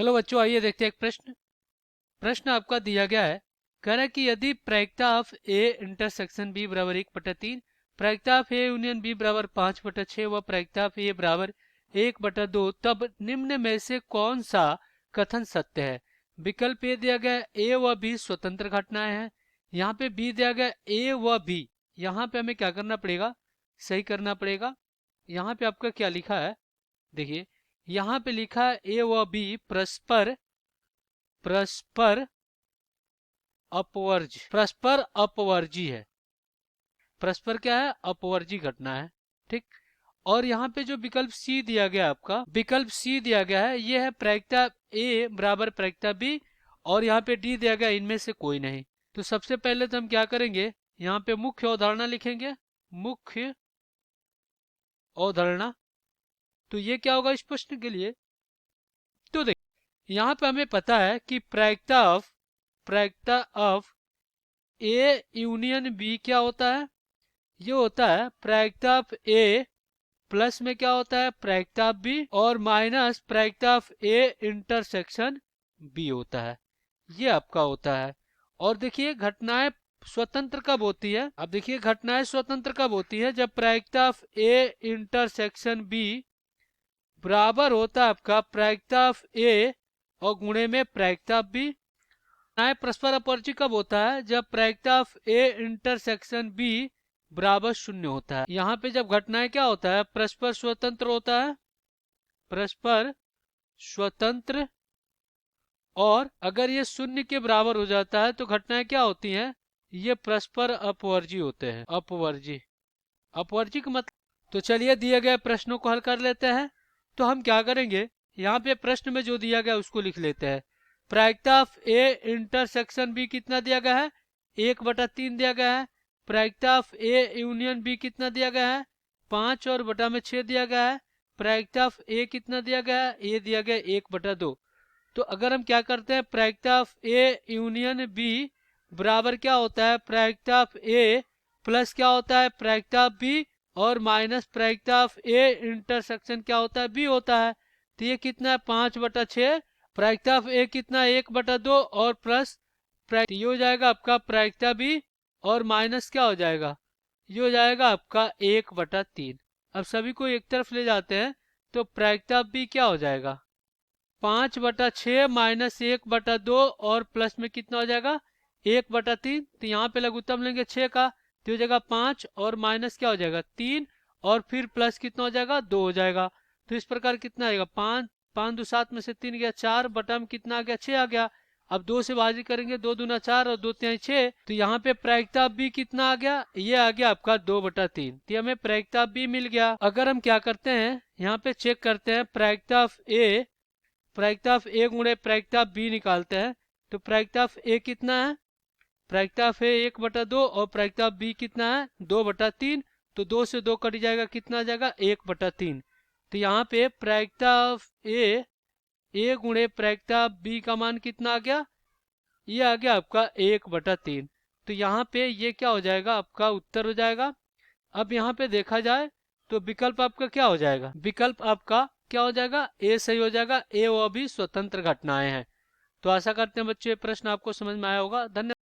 Hello बच्चों, आइए देखते हैं एक प्रश्न। प्रश्न आपका दिया गया है, कह रहा है कि यदि प्रायिकता ऑफ ए इंटरसेक्शन बी बराबर 1/3, प्रायिकता ऑफ ए यूनियन बी बराबर 5/6 व प्रायिकता ऑफ ए बराबर 1/2, तब निम्न में से कौन सा कथन सत्य है। विकल्प ए दिया गया है, ए व बी स्वतंत्र घटनाएं हैं। यहाँ पे बी दिया गया ए व बी, यहाँ पे हमें क्या करना पड़ेगा, सही करना पड़ेगा। यहाँ पे आपका क्या लिखा है, देखिए यहाँ पे लिखा है ए व बी परस्पर परस्पर परस्पर अपवर्जी है। परस्पर क्या है, अपवर्जी घटना है, ठीक। और यहाँ पे जो विकल्प सी दिया गया आपका, विकल्प सी दिया गया है, ये है प्रायिकता ए बराबर प्रायिकता बी, और यहाँ पे डी दिया गया, इनमें से कोई नहीं। तो सबसे पहले तो हम क्या करेंगे, यहाँ पे मुख्य अवधारणा लिखेंगे, मुख्य अवधारणा। तो ये क्या होगा इस प्रश्न के लिए, तो देखिए यहाँ पे हमें पता है कि प्रायिकता ऑफ ए यूनियन बी क्या होता है, ये होता है प्रायिकता ऑफ ए प्लस में क्या होता है, प्रायिकता ऑफ बी, और माइनस प्रायिकता ऑफ ए इंटरसेक्शन बी होता है, ये आपका होता है। और देखिए घटनाएं स्वतंत्र कब होती है, अब देखिए घटनाएं स्वतंत्र कब होती है, जब प्रायिकता ऑफ ए इंटरसेक्शन बी बराबर होता है आपका प्रायिकता ऑफ ए और गुणे में प्रायिकता ऑफ बी। न्याय परस्पर अपवर्जी कब होता है, जब प्रायिकता ऑफ ए इंटरसेक्शन बी बराबर 0 होता है। यहाँ पे जब घटनाएं क्या होता है, परस्पर स्वतंत्र होता है, परस्पर स्वतंत्र, और अगर ये 0 के बराबर हो जाता है तो घटनाएं क्या होती हैं, ये परस्पर अपवर्जी होते हैं, अपवर्जी। अपवर्जी का मतलब, तो चलिए दिए गए प्रश्नों को हल कर लेते हैं। तो हम क्या करेंगे, यहाँ पे प्रश्न में जो दिया गया उसको लिख लेते हैं। प्रायिकता ऑफ ए इंटरसेक्शन बी कितना दिया गया है, 1/3 दिया गया है। प्रायिकता ऑफ ए यूनियन बी कितना दिया गया है, 5 और बटा में 6 दिया गया है। प्रायिकता ऑफ ए कितना दिया गया है, ए दिया गया 1/2। तो अगर हम क्या करते हैं, प्रायिकता ऑफ ए यूनियन बी बराबर क्या होता है, प्रायिकता ऑफ ए प्लस क्या होता है, प्रायिकता ऑफ बी, और माइनस प्रायिकता ऑफ ए इंटरसेक्शन क्या होता है, बी होता है। तो ये कितना है, 5/6। प्रायिकता ऑफ ए कितना, 1/2, और प्लस ये हो जाएगा आपका प्रायिकता बी, और माइनस क्या हो जाएगा, ये हो जाएगा आपका 1/3। अब सभी को एक तरफ ले जाते हैं, तो प्रायिकता बी क्या हो जाएगा, 5/6 माइनस 1/2, और प्लस में कितना हो जाएगा, 1/3। तो यहाँ पे लघुत्तम लेंगे 6 का, तो हो जाएगा 5, और माइनस क्या हो जाएगा 3, और फिर प्लस कितना हो जाएगा, 2 हो जाएगा। तो इस प्रकार कितना आएगा, 5 5 2 7 में से 3 गया, 4 बटा में कितना आ गया, 6 आ गया। अब 2 से भाजी करेंगे, 2 दूना 4 और 2 तिहाई 6। तो यहाँ पे प्रायिकता बी कितना आ गया, ये आ गया आपका 2/3। तो हमें प्रायिकता बी मिल गया। अगर हम क्या करते हैं, यहाँ पे चेक करते हैं प्रायिकता ऑफ ए, प्रायिकता ऑफ ए गुणे प्रायिकता ऑफ बी निकालते हैं। तो प्रायिकता ऑफ ए कितना है, प्रायिकता ऑफ ए 1/2, और प्रायिकता ऑफ बी कितना है, 2/3। तो 2 से 2 कट जाएगा, कितना आ जाएगा, 1/3। तो यहाँ पे प्रायिकता ऑफ ए गुणे प्रायिकता ऑफ बी का मान कितना आ गया, ये आ गया आपका 1/3। तो यहाँ पे ये क्या हो जाएगा, आपका उत्तर हो जाएगा। अब यहाँ पे देखा जाए तो विकल्प आपका क्या हो जाएगा, विकल्प आपका क्या हो जाएगा, ए सही हो जाएगा। ए और बी स्वतंत्र घटनाएं हैं। तो आशा करते हैं बच्चों ये प्रश्न आपको समझ में आया होगा। धन्यवाद।